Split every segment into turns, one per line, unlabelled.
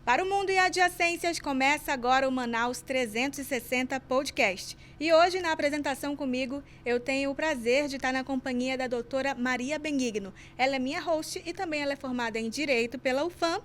Para o mundo e adjacências, começa agora o Manaus 360 Podcast. E hoje, na apresentação comigo, eu tenho o prazer de estar na companhia da doutora Maria Benigno. Ela é minha host e também ela é formada em Direito pela UFAM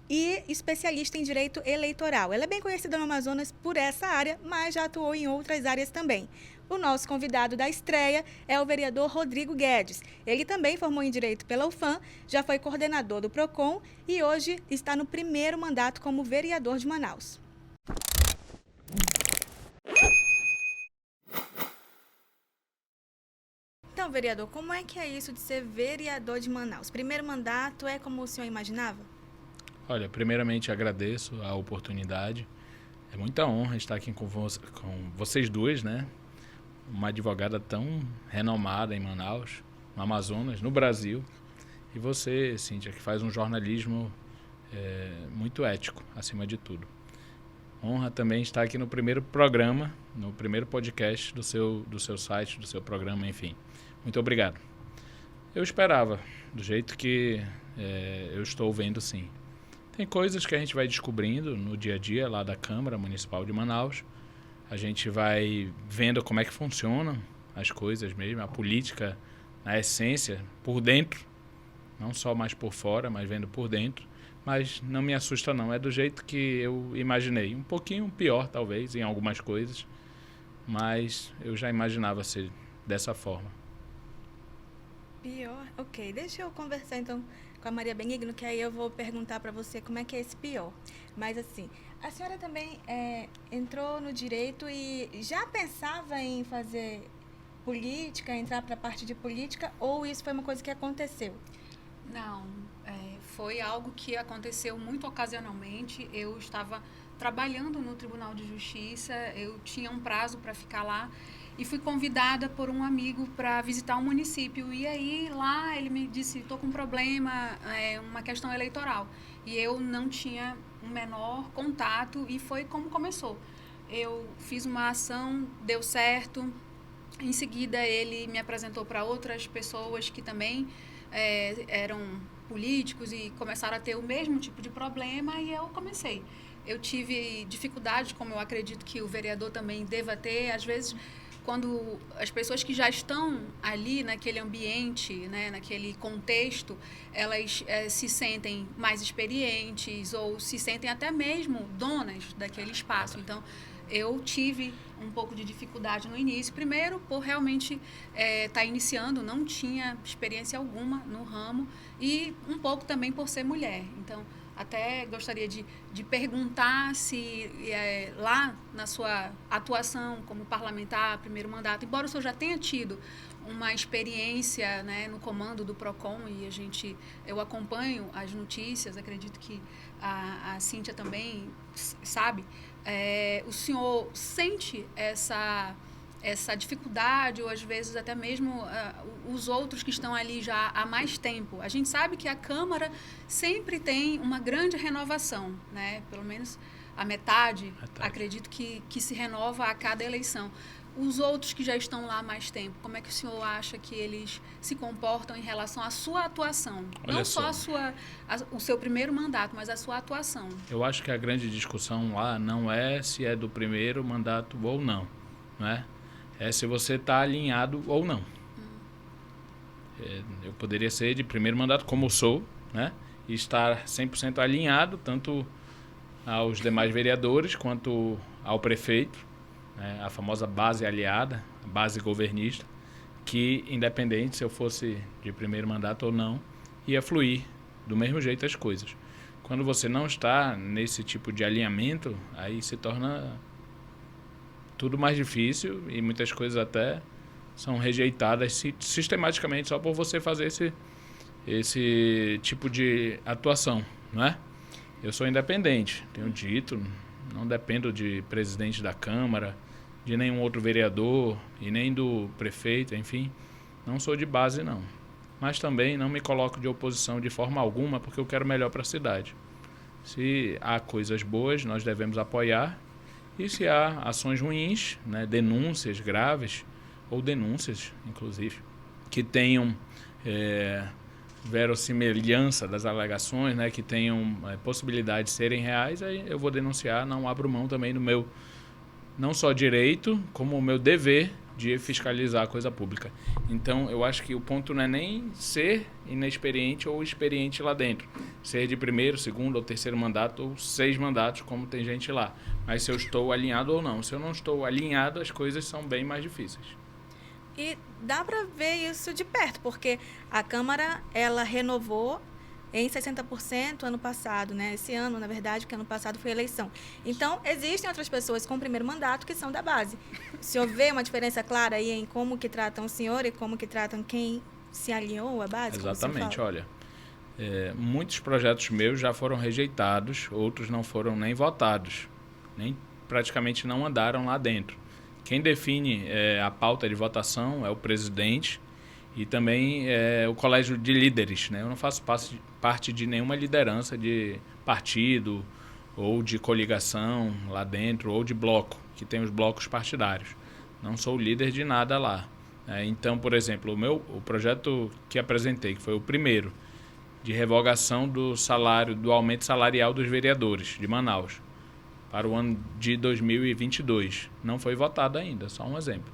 e especialista em Direito Eleitoral. Ela é bem conhecida no Amazonas por essa área, mas já atuou em outras áreas também. O nosso convidado da estreia é o vereador Rodrigo Guedes. Ele também formou em Direito pela UFAM, já foi coordenador do PROCON e hoje está no primeiro mandato como vereador de Manaus. Então, vereador, como é que é isso de ser vereador de Manaus? Primeiro mandato é como o senhor imaginava?
Olha, primeiramente agradeço a oportunidade. É muita honra estar aqui com vocês duas, né? Uma advogada tão renomada em Manaus, no Amazonas, no Brasil. E você, Cíntia, que faz um jornalismo muito ético, acima de tudo. Honra também estar aqui no primeiro programa, no primeiro podcast do seu site, do seu programa, enfim. Muito obrigado. Eu esperava, do jeito que eu estou vendo, sim. Tem coisas que a gente vai descobrindo no dia a dia lá da Câmara Municipal de Manaus. A gente vai vendo como é que funcionam as coisas mesmo, a política, na essência, por dentro. Não só mais por fora, mas vendo por dentro. Mas não me assusta não, é do jeito que eu imaginei. Um pouquinho pior, talvez, em algumas coisas. Mas eu já imaginava ser dessa forma.
Pior? Ok, deixa eu conversar então com a Maria Benigno, que aí eu vou perguntar para você como é que é esse pior. Mas assim, a senhora também entrou no direito e já pensava em fazer política, entrar para a parte de política, ou isso foi uma coisa que aconteceu?
Não, foi algo que aconteceu muito ocasionalmente. Eu estava trabalhando no Tribunal de Justiça, eu tinha um prazo para ficar lá e fui convidada por um amigo para visitar um município. E aí lá ele me disse, estou com um problema, uma questão eleitoral. E eu não tinha o menor contato e foi como começou. Eu fiz uma ação, deu certo. Em seguida ele me apresentou para outras pessoas que também eram políticos e começaram a ter o mesmo tipo de problema e eu comecei. Eu tive dificuldade, como eu acredito que o vereador também deva ter, às vezes quando as pessoas que já estão ali naquele ambiente, né, naquele contexto, elas se sentem mais experientes ou se sentem até mesmo donas daquele espaço. Então, eu tive um pouco de dificuldade no início, primeiro por realmente estar iniciando, não tinha experiência alguma no ramo e um pouco também por ser mulher. Então, até gostaria de perguntar se lá na sua atuação como parlamentar, primeiro mandato, embora o senhor já tenha tido uma experiência, né, no comando do PROCON e eu acompanho as notícias, acredito que a Cíntia também sabe, o senhor sente essa dificuldade ou às vezes até mesmo os outros que estão ali já há mais tempo. A gente sabe que a Câmara sempre tem uma grande renovação, né? Pelo menos a metade. Acredito que se renova a cada eleição. Os outros que já estão lá há mais tempo, como é que o senhor acha que eles se comportam em relação à sua atuação?
Olha
não
só.
o seu primeiro mandato, mas a sua atuação.
Eu acho que a grande discussão lá não é se é do primeiro mandato ou não, né? É se você está alinhado ou não. Eu poderia ser de primeiro mandato, como eu sou, né? E estar 100% alinhado, tanto aos demais vereadores, quanto ao prefeito, né? A famosa base aliada, a base governista, que independente se eu fosse de primeiro mandato ou não, ia fluir do mesmo jeito as coisas. Quando você não está nesse tipo de alinhamento, aí se torna tudo mais difícil e muitas coisas até são rejeitadas sistematicamente só por você fazer esse tipo de atuação, não é? Eu sou independente, tenho dito, não dependo de presidente da Câmara, de nenhum outro vereador e nem do prefeito, enfim, não sou de base não. Mas também não me coloco de oposição de forma alguma porque eu quero melhor para a cidade. Se há coisas boas, nós devemos apoiar. E se há ações ruins, né, denúncias graves, ou denúncias, inclusive, que tenham verossimilhança das alegações, né, que tenham possibilidade de serem reais, aí eu vou denunciar, não abro mão também do meu, não só direito, como o meu dever de fiscalizar a coisa pública. Então, eu acho que o ponto não é nem ser inexperiente ou experiente lá dentro. Ser de primeiro, segundo ou terceiro mandato ou 6 mandatos, como tem gente lá. Mas se eu estou alinhado ou não. Se eu não estou alinhado, as coisas são bem mais difíceis.
E dá para ver isso de perto, porque a Câmara, ela renovou em 60% ano passado, né? Esse ano, na verdade, porque ano passado foi eleição. Então, existem outras pessoas com primeiro mandato que são da base. Se houver uma diferença clara aí em como que tratam o senhor e como que tratam quem se alinhou à base?
Exatamente, olha, muitos projetos meus já foram rejeitados, outros não foram nem votados, nem praticamente não andaram lá dentro. Quem define a pauta de votação é o presidente e também o colégio de líderes, né? Eu não faço parte de nenhuma liderança de partido ou de coligação lá dentro ou de bloco, que tem os blocos partidários. Não sou líder de nada lá. Então, por exemplo, o projeto que apresentei, que foi o primeiro, de revogação do aumento salarial dos vereadores de Manaus para o ano de 2022. Não foi votado ainda, só um exemplo.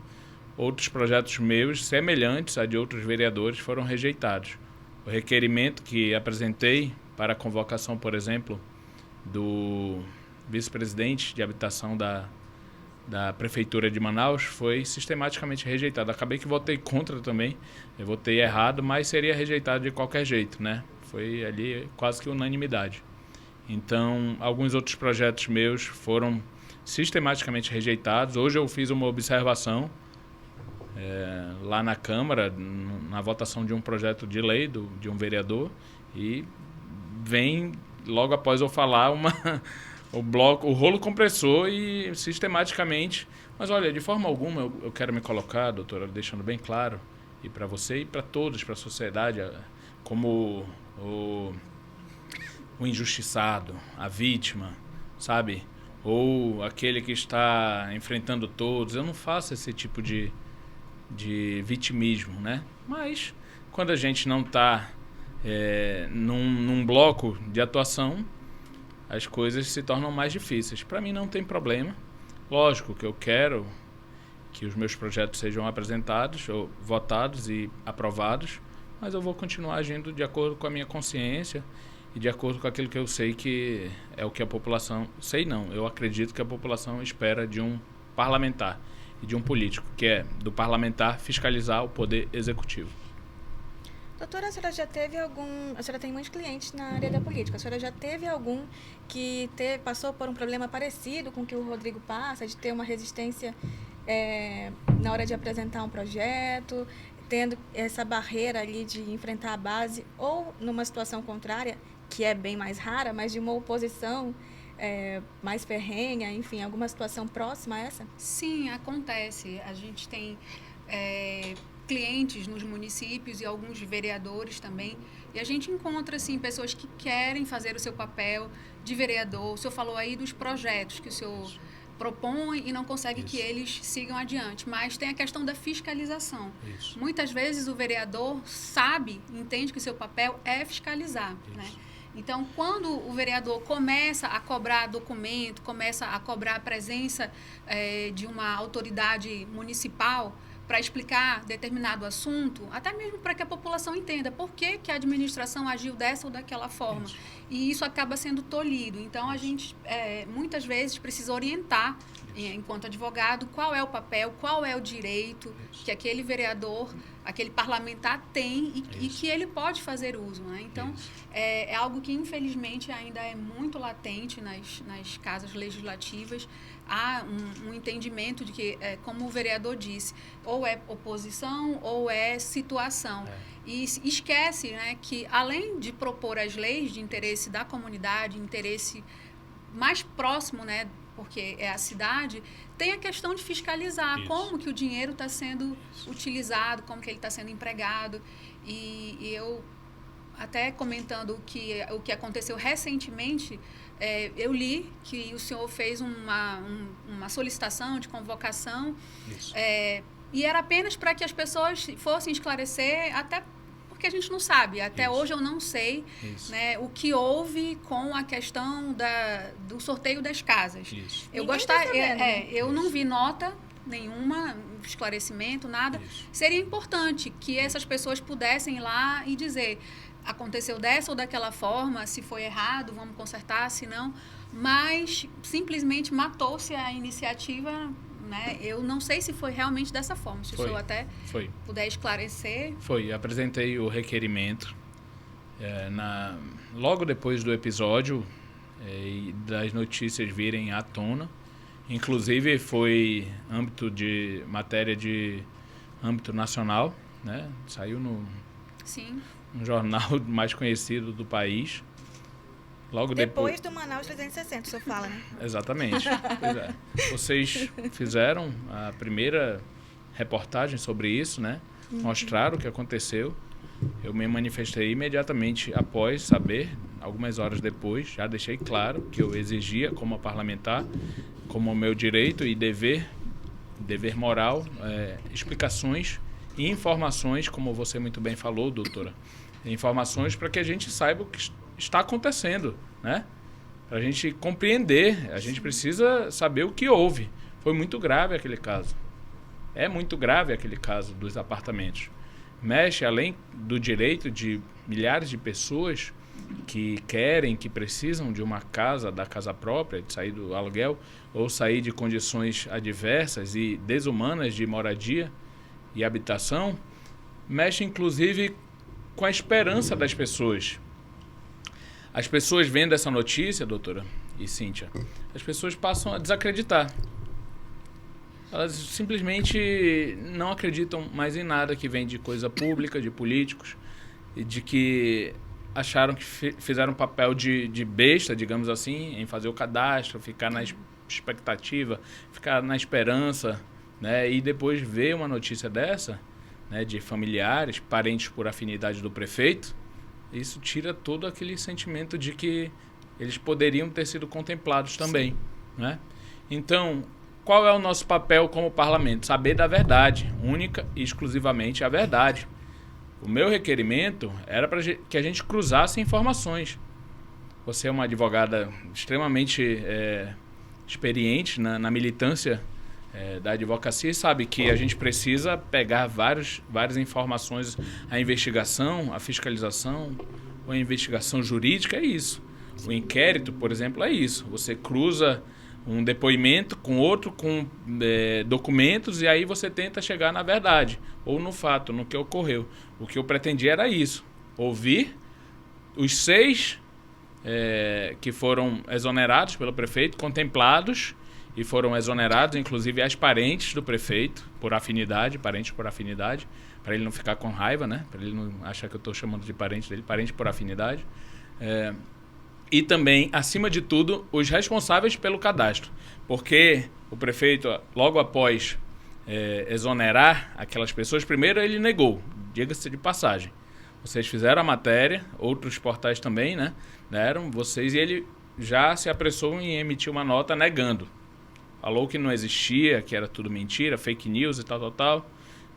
Outros projetos meus, semelhantes a de outros vereadores, foram rejeitados. O requerimento que apresentei para a convocação, por exemplo, do vice-presidente de habitação da Prefeitura de Manaus foi sistematicamente rejeitado. Acabei que votei contra também, eu votei errado, mas seria rejeitado de qualquer jeito, né? Foi ali quase que unanimidade. Então, alguns outros projetos meus foram sistematicamente rejeitados. Hoje eu fiz uma observação lá na Câmara, na votação de um projeto de lei de um vereador, e vem, logo após eu falar, o rolo compressor e sistematicamente... Mas olha, de forma alguma eu quero me colocar, doutora, deixando bem claro, e para você e para todos, para a sociedade, como o injustiçado, a vítima, sabe? Ou aquele que está enfrentando todos. Eu não faço esse tipo de vitimismo, né? Mas quando a gente não está num bloco de atuação, as coisas se tornam mais difíceis. Para mim não tem problema. Lógico que eu quero que os meus projetos sejam apresentados, ou votados e aprovados, mas eu vou continuar agindo de acordo com a minha consciência e de acordo com aquilo que eu sei que é o que a população... Sei não, eu acredito que a população espera de um parlamentar e de um político, que é do parlamentar fiscalizar o poder executivo.
Doutora, a senhora já teve algum... A senhora tem muitos clientes na área da política. A senhora já teve algum que passou por um problema parecido com o que o Rodrigo passa, de ter uma resistência na hora de apresentar um projeto, tendo essa barreira ali de enfrentar a base, ou numa situação contrária, que é bem mais rara, mas de uma oposição mais ferrenha, enfim, alguma situação próxima a essa?
Sim, acontece. A gente tem clientes nos municípios e alguns vereadores também, e a gente encontra, assim, pessoas que querem fazer o seu papel de vereador. O senhor falou aí dos projetos que o senhor propõe e não consegue que eles sigam adiante, mas tem a questão da fiscalização. Muitas vezes o vereador entende que o seu papel é fiscalizar, né? Então, quando o vereador começa a cobrar documento, começa a cobrar a presença de uma autoridade municipal para explicar determinado assunto, até mesmo para que a população entenda por que a administração agiu dessa ou daquela forma. E isso acaba sendo tolhido. Então, a gente, muitas vezes, precisa orientar, enquanto advogado, qual é o papel, qual é o direito que aquele vereador, aquele parlamentar tem e que ele pode fazer uso, né? Então, é algo que, infelizmente, ainda é muito latente nas casas legislativas. Há um entendimento de que, como o vereador disse, ou é oposição ou é situação. E esquece, né, que, além de propor as leis de interesse da comunidade, interesse mais próximo, né, porque é a cidade, tem a questão de fiscalizar como que o dinheiro está sendo utilizado, como que ele está sendo empregado. E eu, até comentando o que aconteceu recentemente, eu li que o senhor fez uma solicitação de convocação, e era apenas para que as pessoas fossem esclarecer, até porque a gente não sabe. Até
Isso.
hoje eu não sei, né, o que houve com a questão do sorteio das casas.
Isso.
Eu
Ninguém tá sabendo, né?
eu não vi nota nenhuma, esclarecimento, nada.
Isso.
Seria importante que essas pessoas pudessem ir lá e dizer: aconteceu dessa ou daquela forma, se foi errado, vamos consertar, se não. Mas simplesmente matou-se a iniciativa, né? Eu não sei se foi realmente dessa forma. Se o senhor até puder esclarecer.
Foi, apresentei o requerimento logo depois do episódio e das notícias virem à tona. Inclusive foi matéria de âmbito nacional, né? Saiu no
Sim.
um jornal mais conhecido do país. Logo
Depois do Manaus 360, o senhor fala, né?
Exatamente. Pois é. Vocês fizeram a primeira reportagem sobre isso, né? Mostraram o que aconteceu. Eu me manifestei imediatamente após saber, algumas horas depois, já deixei claro que eu exigia como parlamentar, como meu direito e dever moral, explicações e informações, como você muito bem falou, doutora, informações para que a gente saiba o que está acontecendo, né? Para a gente compreender, a gente precisa saber o que houve. Foi muito grave aquele caso. É muito grave aquele caso dos apartamentos. Mexe além do direito de milhares de pessoas que querem, que precisam de uma casa, da casa própria, de sair do aluguel ou sair de condições adversas e desumanas de moradia e habitação. Mexe inclusive com a esperança das pessoas. As pessoas vendo essa notícia, doutora e Cíntia, as pessoas passam a desacreditar. Elas simplesmente não acreditam mais em nada que vem de coisa pública, de políticos, e de que acharam que fizeram um papel de besta, digamos assim, em fazer o cadastro, ficar na expectativa, ficar na esperança, né? E depois ver uma notícia dessa, né, de familiares, parentes por afinidade do prefeito. Isso tira todo aquele sentimento de que eles poderiam ter sido contemplados também, né? Então, qual é o nosso papel como parlamento? Saber da verdade, única e exclusivamente a verdade. O meu requerimento era para que a gente cruzasse informações. Você é uma advogada extremamente experiente na militância da advocacia e sabe que a gente precisa pegar várias informações. A investigação, a fiscalização, ou a investigação jurídica é isso. O inquérito, por exemplo, é isso. Você cruza um depoimento com outro, com documentos, e aí você tenta chegar na verdade, ou no fato, no que ocorreu. O que eu pretendia era isso, ouvir os 6 que foram exonerados pelo prefeito, contemplados, e foram exonerados, inclusive as parentes do prefeito, parentes por afinidade, para ele não ficar com raiva, né? Para ele não achar que eu estou chamando de parente dele, parente por afinidade. E também, acima de tudo, os responsáveis pelo cadastro. Porque o prefeito, logo após exonerar aquelas pessoas, primeiro ele negou, diga-se de passagem. Vocês fizeram a matéria, outros portais também, né? Deram vocês, e ele já se apressou em emitir uma nota negando. Falou que não existia, que era tudo mentira, fake news e tal.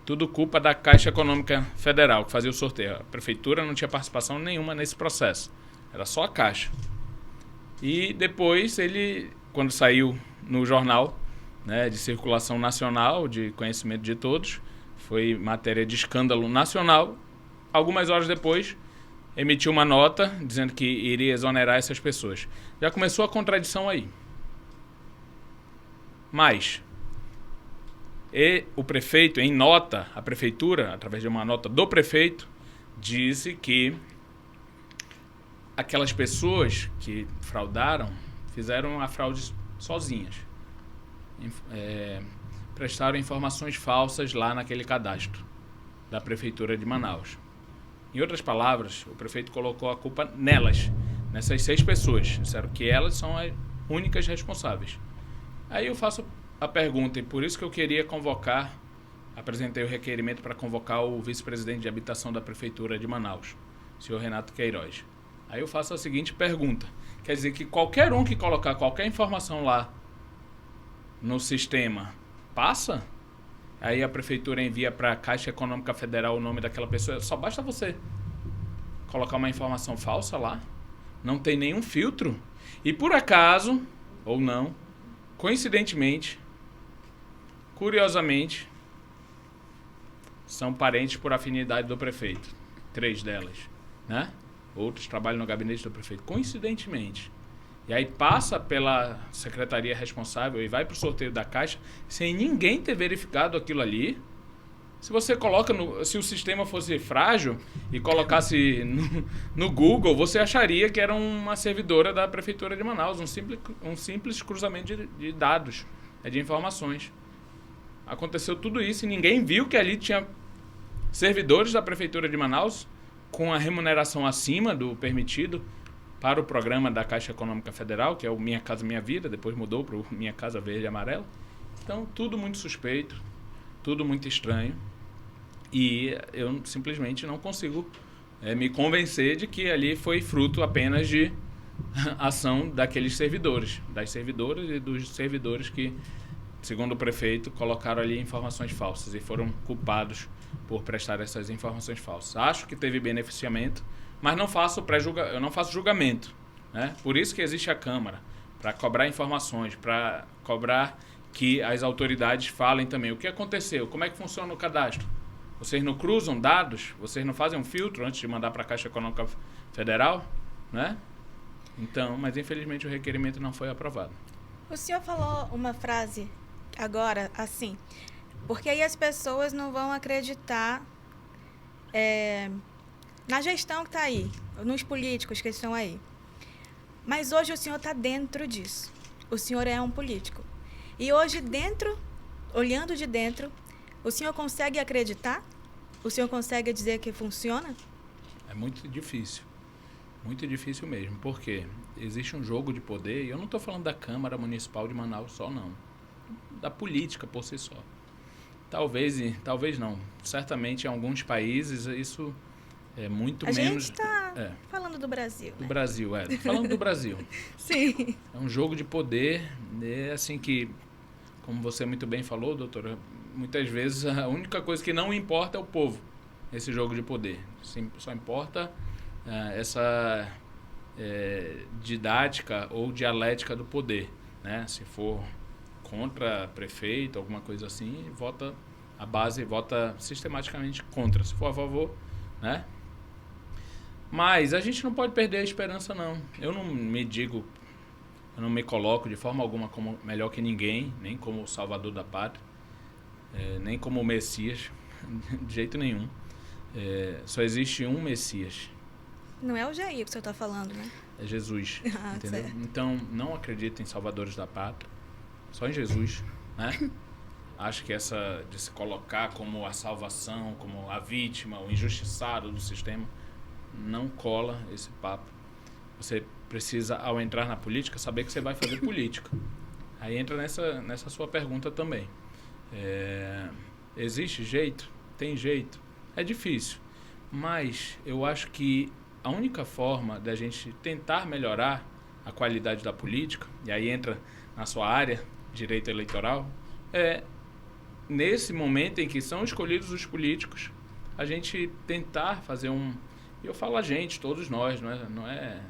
Tudo culpa da Caixa Econômica Federal, que fazia o sorteio. A prefeitura não tinha participação nenhuma nesse processo. Era só a Caixa. E depois ele, quando saiu no jornal, né, de circulação nacional, de conhecimento de todos, foi matéria de escândalo nacional. Algumas horas depois, emitiu uma nota dizendo que iria exonerar essas pessoas. Já começou a contradição aí. Mas o prefeito, em nota, a prefeitura, através de uma nota do prefeito, disse que aquelas pessoas que fraudaram, fizeram a fraude sozinhas. Prestaram informações falsas lá naquele cadastro da prefeitura de Manaus. Em outras palavras, o prefeito colocou a culpa nelas, nessas 6 pessoas. Disseram que elas são as únicas responsáveis. Aí eu faço a pergunta, e por isso que eu queria apresentei o requerimento para convocar o vice-presidente de habitação da prefeitura de Manaus, o senhor Renato Queiroz. Aí eu faço a seguinte pergunta: quer dizer que qualquer um que colocar qualquer informação lá no sistema passa? aí a prefeitura envia para a Caixa Econômica Federal o nome daquela pessoa. Só basta você colocar uma informação falsa lá, não tem nenhum filtro, e por acaso, ou não, coincidentemente, curiosamente, são parentes por afinidade do prefeito. 3 delas, né? Outros trabalham no gabinete do prefeito. Coincidentemente. E aí passa pela secretaria responsável e vai para o sorteio da Caixa sem ninguém ter verificado aquilo ali. Se você coloca, se o sistema fosse frágil e colocasse no Google, você acharia que era uma servidora da Prefeitura de Manaus, um simples cruzamento de dados, de informações. Aconteceu tudo isso e ninguém viu que ali tinha servidores da Prefeitura de Manaus com a remuneração acima do permitido para o programa da Caixa Econômica Federal, que é o Minha Casa Minha Vida, depois mudou para o Minha Casa Verde e Amarela. Então, tudo muito suspeito, tudo muito estranho. E eu simplesmente não consigo me convencer de que ali foi fruto apenas de ação daqueles servidores, das servidoras e dos servidores que, segundo o prefeito, colocaram ali informações falsas e foram culpados por prestar essas informações falsas. Acho que teve beneficiamento, mas eu não faço julgamento, né? Por isso que existe a Câmara, para cobrar informações, para cobrar que as autoridades falem também o que aconteceu, como é que funciona o cadastro. Vocês não cruzam dados? Vocês não fazem um filtro antes de mandar para a Caixa Econômica Federal? Né? Então, mas infelizmente o requerimento não foi aprovado.
O senhor falou uma frase agora, assim, porque aí as pessoas não vão acreditar na gestão que está aí, nos políticos que estão aí. Mas hoje o senhor está dentro disso. O senhor é um político. E hoje olhando de dentro, o senhor consegue acreditar? O senhor consegue dizer que funciona?
É muito difícil mesmo, porque existe um jogo de poder, e eu não estou falando da Câmara Municipal de Manaus só, não. Da política por si só. Talvez não. Certamente em alguns países isso é muito menos...
A gente está falando do Brasil.
Do Brasil, falando do Brasil.
Sim.
É um jogo de poder, assim que, como você muito bem falou, doutora, muitas vezes a única coisa que não importa é o povo, esse jogo de poder. Só importa essa didática ou dialética do poder, né? Se for contra prefeito, alguma coisa assim, a base vota sistematicamente contra. Se for a favor, né? Mas a gente não pode perder a esperança, não. Eu não me coloco de forma alguma como melhor que ninguém, nem como o salvador da pátria, nem como o Messias, de jeito nenhum. Só existe um Messias.
Não é o Jair que o senhor está falando, né?
É Jesus, entendeu? Certo. Então, não acredito em salvadores da pátria, só em Jesus, né? Acho que essa de se colocar como a salvação, como a vítima, o injustiçado do sistema, não cola esse papo. Você precisa, ao entrar na política, saber que você vai fazer política. Aí entra nessa sua pergunta também. Existe jeito? Tem jeito? É difícil. Mas eu acho que a única forma da gente tentar melhorar a qualidade da política, e aí entra na sua área, direito eleitoral, é nesse momento em que são escolhidos os políticos, a gente tentar fazer e eu falo a gente, todos nós, não é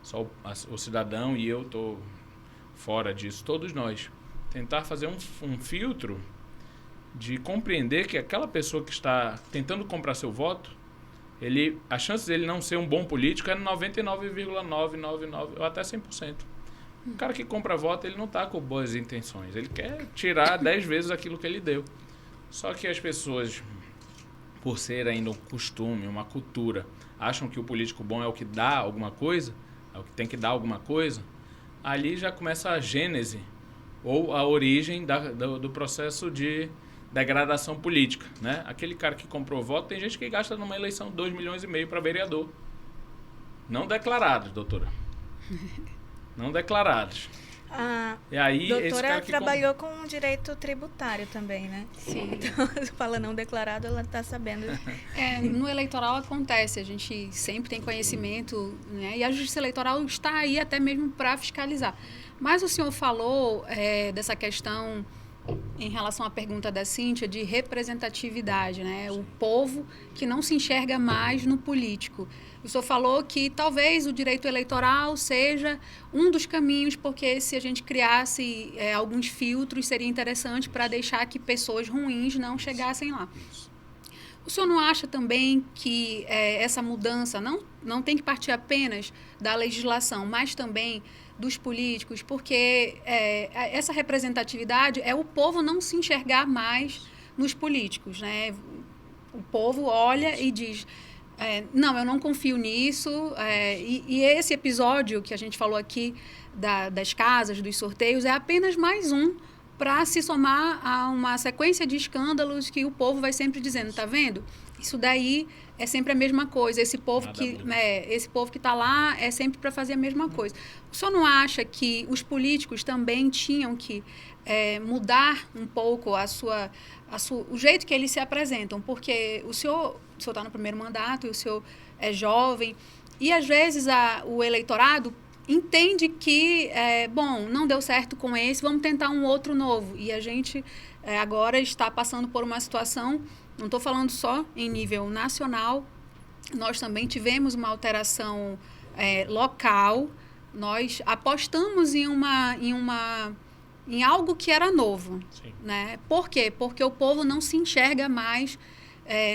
só o cidadão e eu estou fora disso, todos nós. Tentar fazer um filtro de compreender que aquela pessoa que está tentando comprar seu voto, a chance dele não ser um bom político é 99,999 ou até 100%. O cara que compra voto, ele não está com boas intenções. Ele quer tirar 10 vezes aquilo que ele deu. Só que as pessoas, por ser ainda um costume, uma cultura, acham que o político bom é o que dá alguma coisa, é o que tem que dar alguma coisa, ali já começa a gênese ou a origem do processo de degradação política, né? Aquele cara que comprou voto, tem gente que gasta numa eleição 2,5 milhões para vereador. Não declarados, doutora. Não declarados.
A
e aí,
doutora
esse cara que
trabalhou com direito tributário também, né?
Sim.
Então, fala não declarado, ela está sabendo.
No eleitoral acontece, a gente sempre tem conhecimento, né? E a Justiça Eleitoral está aí até mesmo para fiscalizar. Mas o senhor falou dessa questão em relação à pergunta da Cíntia de representatividade, né? O povo que não se enxerga mais no político. O senhor falou que talvez o direito eleitoral seja um dos caminhos, porque se a gente criasse alguns filtros, seria interessante para deixar que pessoas ruins não chegassem lá. O senhor não acha também que essa mudança não tem que partir apenas da legislação, mas também dos políticos, porque essa representatividade é o povo não se enxergar mais nos políticos, né? O povo olha e diz, não, eu não confio nisso, e esse episódio que a gente falou aqui das casas, dos sorteios, é apenas mais um para se somar a uma sequência de escândalos que o povo vai sempre dizendo, tá vendo? Isso daí é sempre a mesma coisa. Esse povo que está lá é sempre para fazer a mesma coisa. O senhor não acha que os políticos também tinham que mudar um pouco o jeito que eles se apresentam? Porque o senhor está no primeiro mandato e o senhor é jovem e às vezes o eleitorado entende que, não deu certo com esse, vamos tentar um outro novo. E a gente agora está passando por uma situação, não estou falando só em nível nacional, nós também tivemos uma alteração local, nós apostamos em algo que era novo.
Sim.
Né? Por quê? Porque o povo não se enxerga mais,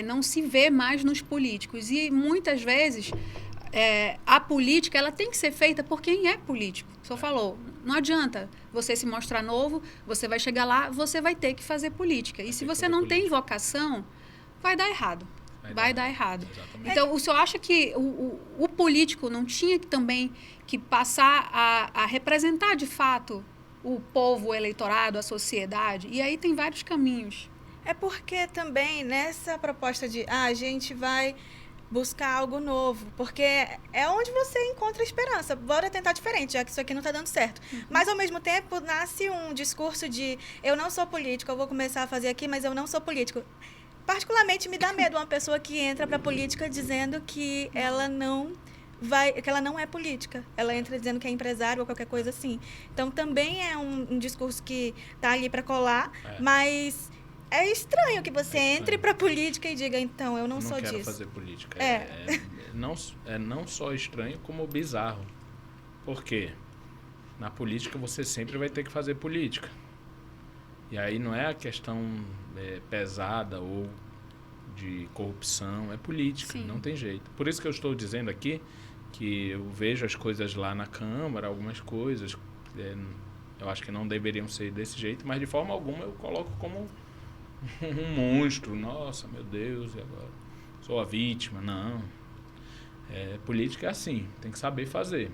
não se vê mais nos políticos. E muitas vezes a política ela tem que ser feita por quem é político. O senhor falou, não adianta você se mostrar novo, você vai chegar lá, você vai ter que fazer política. E se você não tem vocação, vai dar errado. Vai dar errado.
Exatamente.
Então, o senhor acha que o político não tinha também que passar a representar de fato o povo, o eleitorado, a sociedade? E aí tem vários caminhos.
É porque também nessa proposta de a gente vai buscar algo novo, porque é onde você encontra esperança. Bora tentar diferente, já que isso aqui não está dando certo. Mas, ao mesmo tempo, nasce um discurso de eu não sou político, eu vou começar a fazer aqui, mas eu não sou político. Particularmente, me dá medo uma pessoa que entra para a política dizendo que ela não é política. Ela entra dizendo que é empresário ou qualquer coisa assim. Então, também é um discurso que está ali para colar, mas é estranho que você entre para a política e diga, então, eu não sou disso.
Não quero fazer política. Não só estranho, como bizarro. Por quê? Na política você sempre vai ter que fazer política. E aí não é a questão pesada ou de corrupção, é política, Sim. Não tem jeito. Por isso que eu estou dizendo aqui que eu vejo as coisas lá na Câmara, algumas coisas, eu acho que não deveriam ser desse jeito, mas de forma alguma eu coloco como um monstro. Nossa, meu Deus, e agora? Sou a vítima. Não. Política é assim, tem que saber fazer.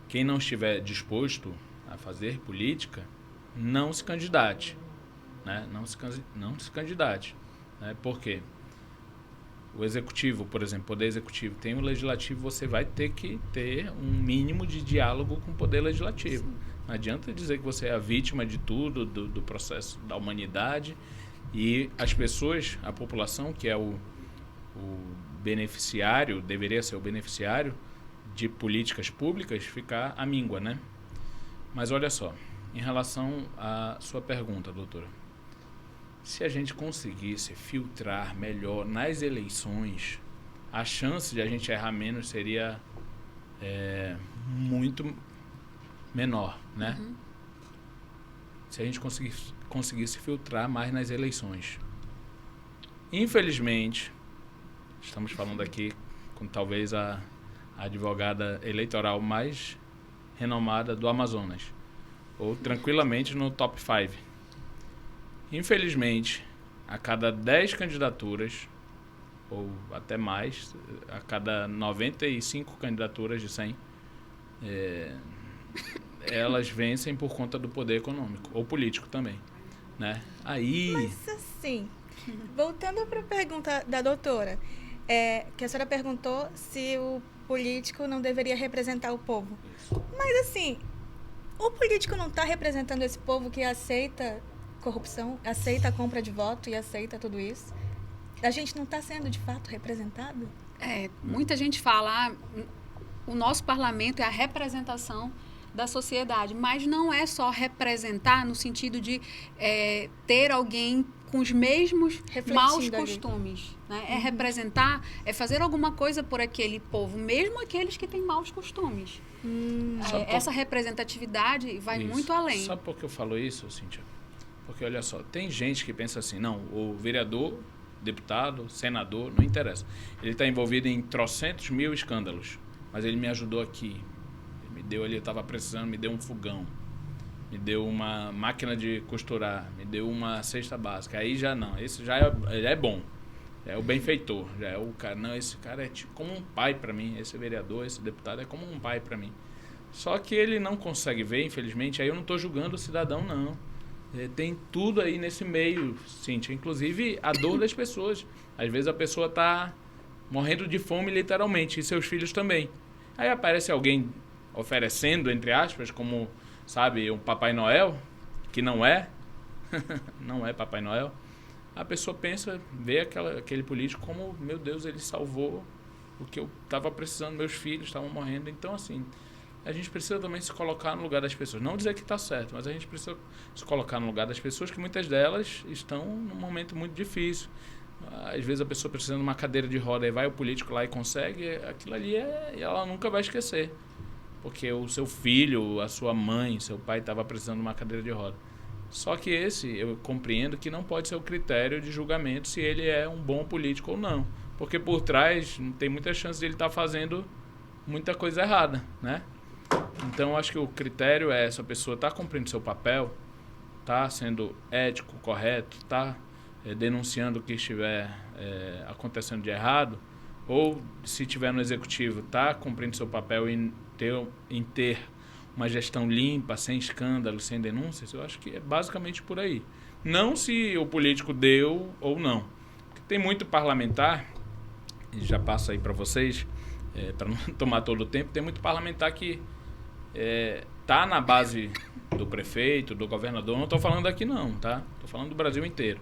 Quem não estiver disposto a fazer política, não se candidate. Né? Não se candidate. Né? Por quê? O executivo, por exemplo, poder executivo, tem o legislativo, você vai ter que ter um mínimo de diálogo com o poder legislativo. Sim. Não adianta dizer que você é a vítima de tudo, do processo da humanidade, e as pessoas, a população, que é o beneficiário, deveria ser o beneficiário de políticas públicas, ficar à míngua, né? Mas olha só, em relação à sua pergunta, doutora, se a gente conseguisse filtrar melhor nas eleições, a chance de a gente errar menos seria muito menor, né? Uhum. Se a gente conseguisse filtrar mais nas eleições. Infelizmente, estamos falando aqui com talvez a advogada eleitoral mais renomada do Amazonas, ou tranquilamente no top 5. Infelizmente, a cada 10 candidaturas, ou até mais, a cada 95 candidaturas de 100, elas vencem por conta do poder econômico, ou político também. Né? Aí...
Mas assim, voltando para a pergunta da doutora, que a senhora perguntou se o político não deveria representar o povo. Isso. Mas assim, o político não está representando esse povo que aceita corrupção, aceita a compra de voto e aceita tudo isso? A gente não está sendo de fato representado?
Muita gente fala, o nosso parlamento é a representação da sociedade. Mas não é só representar no sentido de ter alguém com os mesmos maus costumes. Né? É representar, é fazer alguma coisa por aquele povo, mesmo aqueles que têm maus costumes. Essa representatividade vai muito além.
Sabe por que eu falo isso, Cíntia? Porque, olha só, tem gente que pensa assim, não, o vereador, deputado, senador, não interessa. Ele está envolvido em trocentos mil escândalos, mas ele me ajudou aqui. Ele me deu, ele estava precisando, me deu um fogão, me deu uma máquina de costurar, me deu uma cesta básica. Aí já não, esse já ele é bom, é o benfeitor, já é o cara. Não, esse cara é tipo como um pai para mim, esse vereador, esse deputado é como um pai para mim. Só que ele não consegue ver, infelizmente, aí eu não estou julgando o cidadão, não. Tem tudo aí nesse meio, Cíntia, inclusive a dor das pessoas. Às vezes a pessoa está morrendo de fome, literalmente, e seus filhos também. Aí aparece alguém oferecendo, entre aspas, como, sabe, um Papai Noel, que não é, não é Papai Noel. A pessoa pensa, vê aquele político como, meu Deus, ele salvou o que eu estava precisando, meus filhos estavam morrendo. Então, assim, a gente precisa também se colocar no lugar das pessoas. Não dizer que está certo, mas a gente precisa se colocar no lugar das pessoas, que muitas delas estão num momento muito difícil. Às vezes a pessoa precisa de uma cadeira de roda e vai o político lá e consegue, aquilo ali ela nunca vai esquecer. Porque o seu filho, a sua mãe, seu pai estava precisando de uma cadeira de roda. Só que eu compreendo que não pode ser o critério de julgamento se ele é um bom político ou não. Porque por trás tem muita chance de ele estar fazendo muita coisa errada, né? Então, acho que o critério é essa pessoa está cumprindo seu papel, está sendo ético, correto, está denunciando o que estiver acontecendo de errado, ou se estiver no executivo, está cumprindo seu papel em ter uma gestão limpa, sem escândalos, sem denúncias. Eu acho que é basicamente por aí. Não se o político deu ou não. Porque tem muito parlamentar, e já passo aí para vocês, para não tomar todo o tempo, tem muito parlamentar que tá na base do prefeito, do governador. Não estou falando aqui não, tá? Estou falando do Brasil inteiro.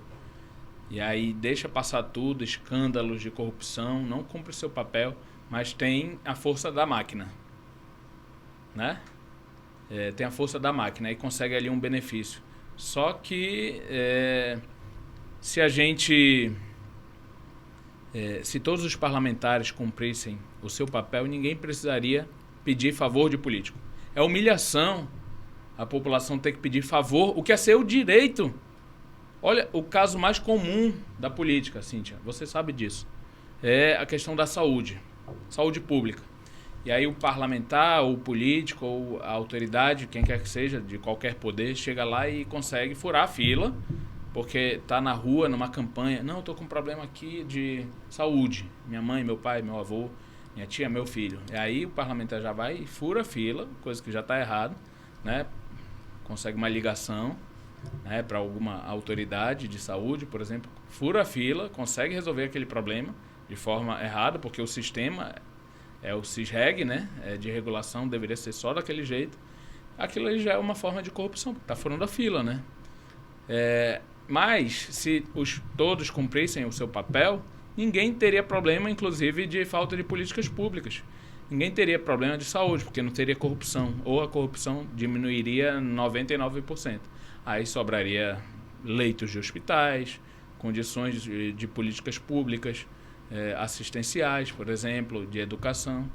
E aí deixa passar tudo, escândalos de corrupção, não cumpre seu papel, mas tem a força da máquina, né? Tem a força da máquina e consegue ali um benefício. Só que se a gente... se todos os parlamentares cumprissem o seu papel, ninguém precisaria pedir favor de político. É humilhação a população ter que pedir favor, o que é seu direito. Olha, o caso mais comum da política, Cíntia, você sabe disso, é a questão da saúde pública. E aí o parlamentar, ou o político, ou a autoridade, quem quer que seja, de qualquer poder, chega lá e consegue furar a fila, porque está na rua, numa campanha. Não, estou com um problema aqui de saúde. Minha mãe, meu pai, meu avô, minha tia, meu filho. E aí o parlamentar já vai e fura a fila, coisa que já está errada, né? Consegue uma ligação, né, para alguma autoridade de saúde, por exemplo, fura a fila, consegue resolver aquele problema de forma errada, porque o sistema o CISREG, né, de regulação, deveria ser só daquele jeito. Aquilo ali já é uma forma de corrupção, está furando a fila, né? Mas, se todos cumprissem o seu papel, ninguém teria problema, inclusive, de falta de políticas públicas. Ninguém teria problema de saúde, porque não teria corrupção, ou a corrupção diminuiria 99%. Aí sobraria leitos de hospitais, condições de políticas públicas, assistenciais, por exemplo, de educação.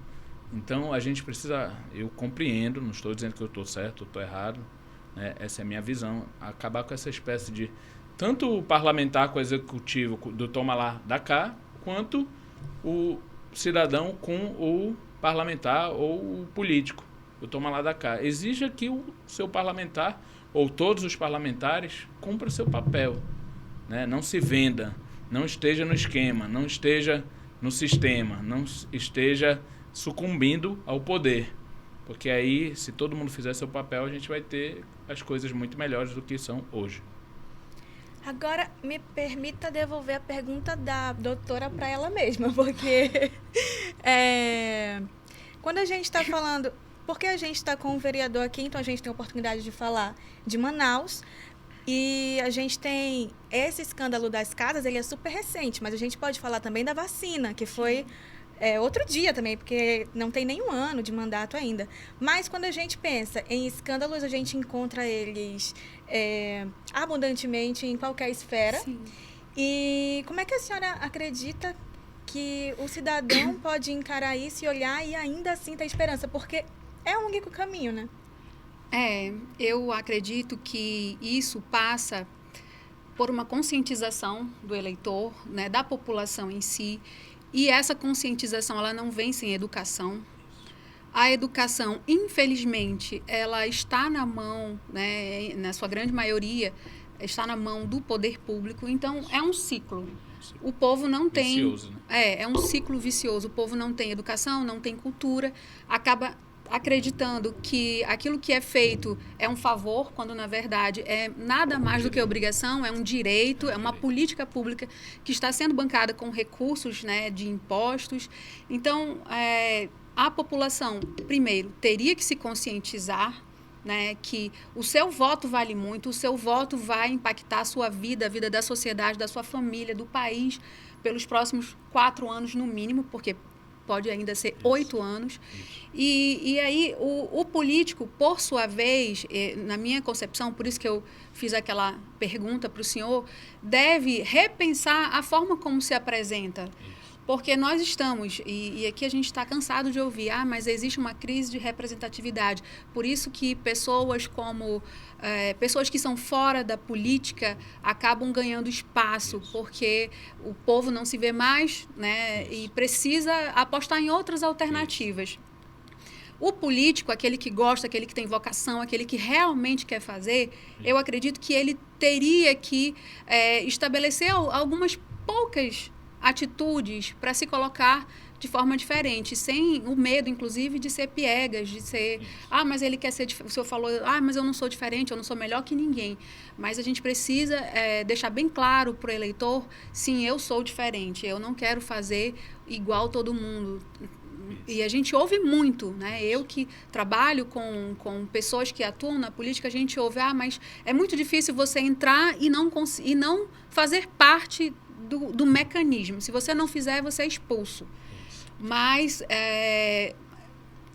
Então, a gente precisa, eu compreendo, não estou dizendo que eu estou certo ou estou errado, né? Essa é a minha visão, acabar com essa espécie de, tanto o parlamentar com o executivo, do toma lá, dá cá, quanto o cidadão com o parlamentar ou o político, o toma lá, dá cá. Exija que o seu parlamentar, ou todos os parlamentares, cumpram seu papel, né? Não se venda, não esteja no esquema, não esteja no sistema, não esteja sucumbindo ao poder. Porque aí, se todo mundo fizer seu papel, a gente vai ter as coisas muito melhores do que são hoje.
Agora, me permita devolver a pergunta da doutora para ela mesma, porque quando a gente está falando... Porque a gente está com um vereador aqui, então a gente tem a oportunidade de falar de Manaus, e a gente tem esse escândalo das casas, ele é super recente, mas a gente pode falar também da vacina, que foi outro dia também, porque não tem nenhum ano de mandato ainda. Mas quando a gente pensa em escândalos, a gente encontra eles abundantemente em qualquer esfera.
Sim.
E como é que a senhora acredita que o cidadão pode encarar isso e olhar e ainda assim ter esperança? Porque é um único caminho, né?
Eu acredito que isso passa por uma conscientização do eleitor, né, da população em si, e essa conscientização ela não vem sem educação. A educação, infelizmente, ela está na mão, né, na sua grande maioria, está na mão do poder público, então é um ciclo. O povo não tem...
Vicioso, né?
É um ciclo vicioso. O povo não tem educação, não tem cultura, acaba acreditando que aquilo que é feito é um favor, quando na verdade é nada mais do que obrigação, é um direito, é uma política pública que está sendo bancada com recursos, né, de impostos. Então, a população, primeiro, teria que se conscientizar, né, que o seu voto vale muito, o seu voto vai impactar a sua vida, a vida da sociedade, da sua família, do país, pelos próximos 4 anos no mínimo, porque pode ainda ser 8 anos. E aí o político, por sua vez, na minha concepção, por isso que eu fiz aquela pergunta para o senhor, deve repensar a forma como se apresenta. Porque nós estamos, e aqui a gente está cansado de ouvir, mas existe uma crise de representatividade. Por isso que pessoas pessoas que são fora da política acabam ganhando espaço, porque o povo não se vê mais, né, e precisa apostar em outras alternativas. O político, aquele que gosta, aquele que tem vocação, aquele que realmente quer fazer, eu acredito que ele teria que estabelecer algumas poucas atitudes para se colocar de forma diferente, sem o medo, inclusive, de ser piegas, de ser... mas ele quer ser... O senhor falou, mas eu não sou diferente, eu não sou melhor que ninguém. Mas a gente precisa deixar bem claro para o eleitor, sim, eu sou diferente, eu não quero fazer igual todo mundo. E a gente ouve muito, né? Eu que trabalho com pessoas que atuam na política, a gente ouve, mas é muito difícil você entrar e não fazer parte do mecanismo. Se você não fizer, você é expulso. Mas,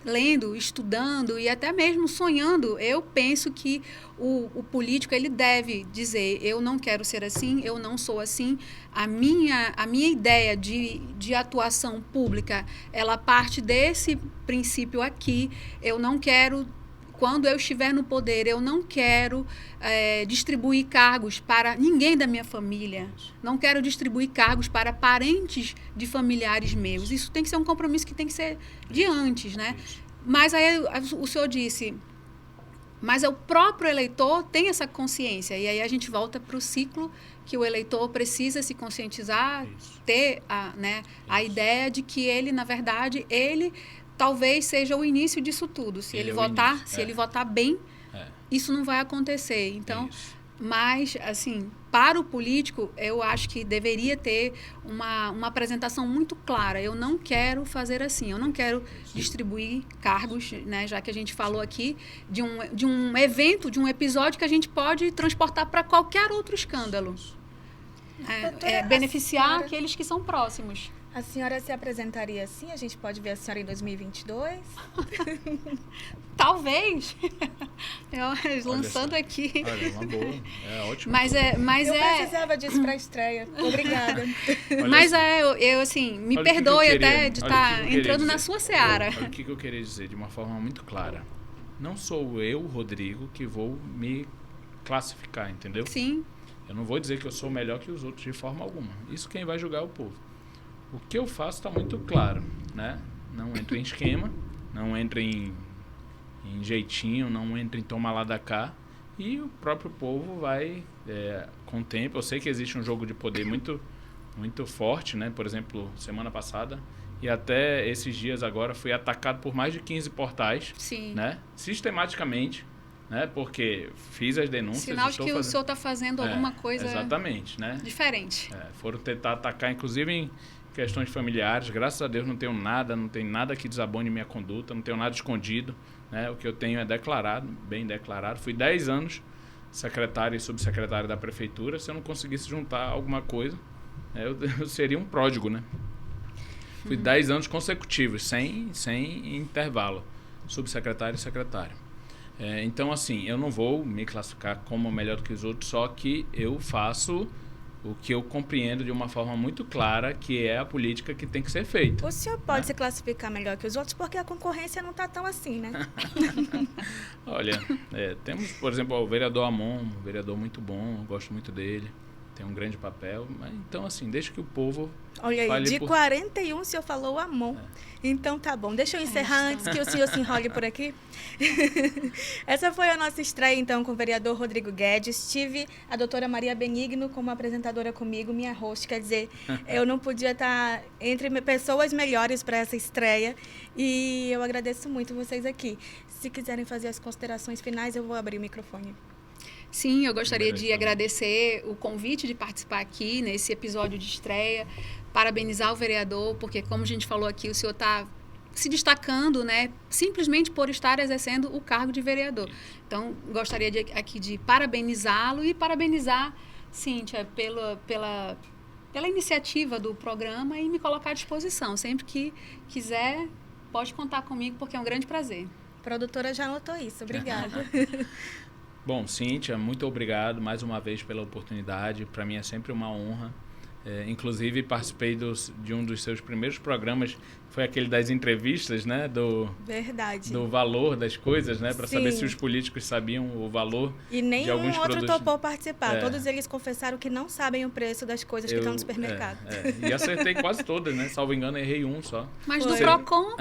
lendo, estudando e até mesmo sonhando, eu penso que o político ele deve dizer, eu não quero ser assim, eu não sou assim. A minha ideia de atuação pública, ela parte desse princípio aqui. Eu não quero... Quando eu estiver no poder, eu não quero distribuir cargos para ninguém da minha família. Não quero distribuir cargos para parentes de familiares meus. Isso tem que ser um compromisso que tem que ser de antes, né? Mas aí o senhor disse, mas o próprio eleitor tem essa consciência. E aí a gente volta para o ciclo que o eleitor precisa se conscientizar, ter a ideia de que ele, na verdade, talvez seja o início disso tudo. Se ele votar bem, isso não vai acontecer. Então, mas, assim, para o político, eu acho que deveria ter uma apresentação muito clara. Eu não quero fazer assim, eu não quero distribuir cargos, né, já que a gente falou aqui de um evento, de um episódio que a gente pode transportar para qualquer outro escândalo. Beneficiar aqueles que são próximos.
A senhora se apresentaria assim? A gente pode ver a senhora em 2022?
Talvez. Lançando aqui.
Olha, uma boa. É ótimo.
Eu
precisava disso para a estreia. Obrigada.
Mas eu assim, me perdoe até de estar entrando na sua seara.
Olha o que eu queria dizer de uma forma muito clara. Não sou eu, Rodrigo, que vou me classificar, entendeu?
Sim.
Eu não vou dizer que eu sou melhor que os outros de forma alguma. Isso quem vai julgar é o povo. O que eu faço está muito claro, né? Não entro em esquema, não entro em jeitinho, não entro em toma lá da cá. E o próprio povo vai, com o tempo... Eu sei que existe um jogo de poder muito, muito forte, né? Por exemplo, semana passada, e até esses dias agora, fui atacado por mais de 15 portais.
Sim.
Né? Sistematicamente, né? Porque fiz as denúncias...
Sinal de que o senhor está fazendo alguma coisa...
Exatamente, né?
Diferente.
Foram tentar atacar, inclusive em questões familiares. Graças a Deus não tenho nada, não tem nada que desabone minha conduta, não tenho nada escondido, né? O que eu tenho é declarado, bem declarado. Fui 10 anos secretário e subsecretário da prefeitura. Se eu não conseguisse juntar alguma coisa, eu seria um pródigo, né? Fui 10 anos consecutivos, sem intervalo. Subsecretário e secretário. Então, assim, eu não vou me classificar como melhor do que os outros, só que eu faço o que eu compreendo de uma forma muito clara, que é a política que tem que ser feita.
O senhor pode se classificar melhor que os outros porque a concorrência não está tão assim, né?
Olha, temos, por exemplo, o vereador Amon, um vereador muito bom, gosto muito dele, tem um grande papel. Mas, então, assim, deixa que o povo...
Olha aí, de 41 o senhor falou o Amon. Então tá bom, deixa eu encerrar antes que o senhor se enrole por aqui. Essa foi a nossa estreia, então, com o vereador Rodrigo Guedes. Tive a doutora Maria Benigno como apresentadora comigo, minha host. Quer dizer, eu não podia estar entre pessoas melhores para essa estreia. E eu agradeço muito vocês aqui. Se quiserem fazer as considerações finais, eu vou abrir o microfone.
Sim, eu gostaria de agradecer o convite de participar aqui nesse episódio de estreia, parabenizar o vereador, porque, como a gente falou aqui, o senhor está se destacando, né, simplesmente por estar exercendo o cargo de vereador. Então, gostaria aqui de parabenizá-lo e parabenizar, Cíntia, pela iniciativa do programa e me colocar à disposição. Sempre que quiser, pode contar comigo, porque é um grande prazer.
A produtora já notou isso. Obrigada.
Bom, Cíntia, muito obrigado mais uma vez pela oportunidade. Para mim é sempre uma honra. Inclusive, participei de um dos seus primeiros programas, foi aquele das entrevistas, né?
Verdade.
Do valor das coisas, né? Para saber se os políticos sabiam o valor
de alguns produtos. E nenhum outro topou participar.
É.
Todos eles confessaram que não sabem o preço das coisas que estão no supermercado.
E acertei quase todas, né? Salvo engano, errei um só.
Mas do Procon...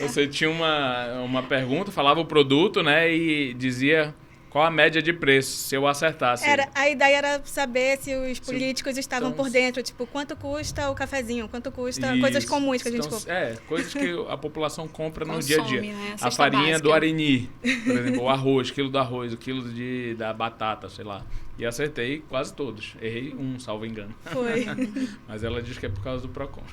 Você tinha uma pergunta, falava o produto, né? E dizia... Qual a média de preço, se eu acertasse?
A ideia era saber se os políticos estavam por dentro. Tipo, quanto custa o cafezinho? Quanto custa coisas comuns que a gente compra?
Coisas que a população compra no dia a dia.
Né?
A farinha básica do Areni, por exemplo, o arroz, quilo do arroz, o quilo da batata, sei lá. E acertei quase todos. Errei um, salvo engano.
Foi.
Mas ela diz que é por causa do Procon.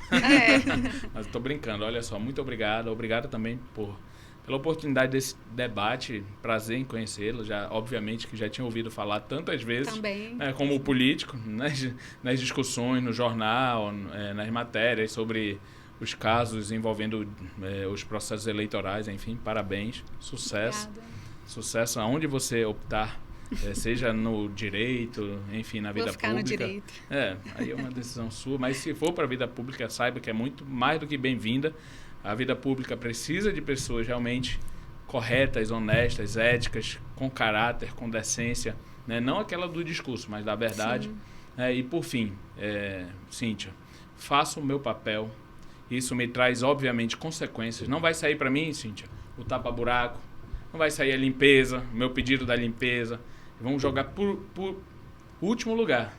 Mas estou brincando. Olha só, muito obrigado. Obrigado também pela oportunidade desse debate, prazer em conhecê-lo, obviamente que já tinha ouvido falar tantas vezes, né, como político, nas discussões, no jornal, nas matérias sobre os casos envolvendo os processos eleitorais, enfim, parabéns, sucesso.
Obrigada.
Sucesso aonde você optar, seja no direito, enfim, na vida pública.
No direito.
Aí é uma decisão sua, mas se for para a vida pública, saiba que é muito mais do que bem-vinda. A vida pública precisa de pessoas realmente corretas, honestas, éticas, com caráter, com decência, né? Não aquela do discurso, mas da verdade. E, por fim, Cíntia, faço o meu papel. Isso me traz, obviamente, consequências. Não vai sair para mim, Cíntia, o tapa-buraco, não vai sair a limpeza, o meu pedido da limpeza. Vamos jogar por último lugar,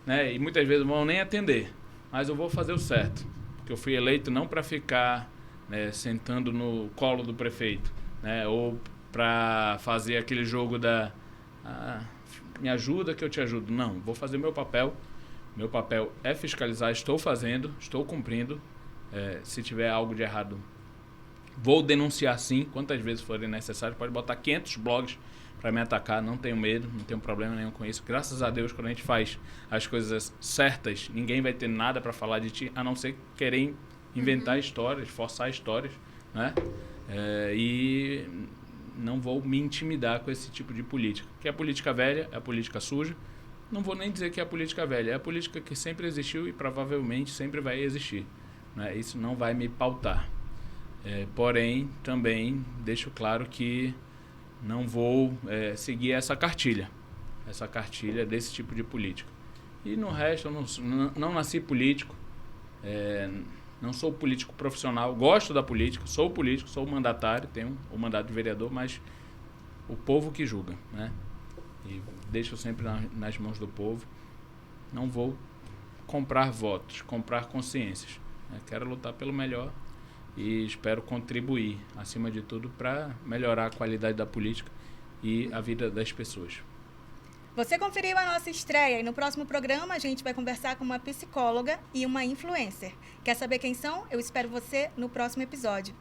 né? E muitas vezes não vão nem atender, mas eu vou fazer o certo, porque eu fui eleito não para ficar... sentando no colo do prefeito, né? Ou para fazer aquele jogo me ajuda que eu te ajudo. Não, vou fazer meu papel. Meu papel é fiscalizar, estou fazendo, estou cumprindo. Se tiver algo de errado, vou denunciar sim, quantas vezes forem necessário. Pode botar 500 blogs para me atacar, não tenho medo, não tenho problema nenhum com isso. Graças a Deus, quando a gente faz as coisas certas, ninguém vai ter nada para falar de ti, a não ser querer inventar histórias, forçar histórias, né? E não vou me intimidar com esse tipo de política. Que é a política velha, é a política suja. Não vou nem dizer que é a política velha, é a política que sempre existiu e provavelmente sempre vai existir, né? Isso não vai me pautar. Porém, também deixo claro que não vou seguir essa cartilha desse tipo de política. E no resto, eu não nasci político, não sou político profissional, gosto da política, sou político, sou mandatário, tenho o mandato de vereador, mas o povo que julga, né? E deixo sempre nas mãos do povo. Não vou comprar votos, comprar consciências, né? Quero lutar pelo melhor e espero contribuir, acima de tudo, para melhorar a qualidade da política e a vida das pessoas.
Você conferiu a nossa estreia e no próximo programa a gente vai conversar com uma psicóloga e uma influencer. Quer saber quem são? Eu espero você no próximo episódio.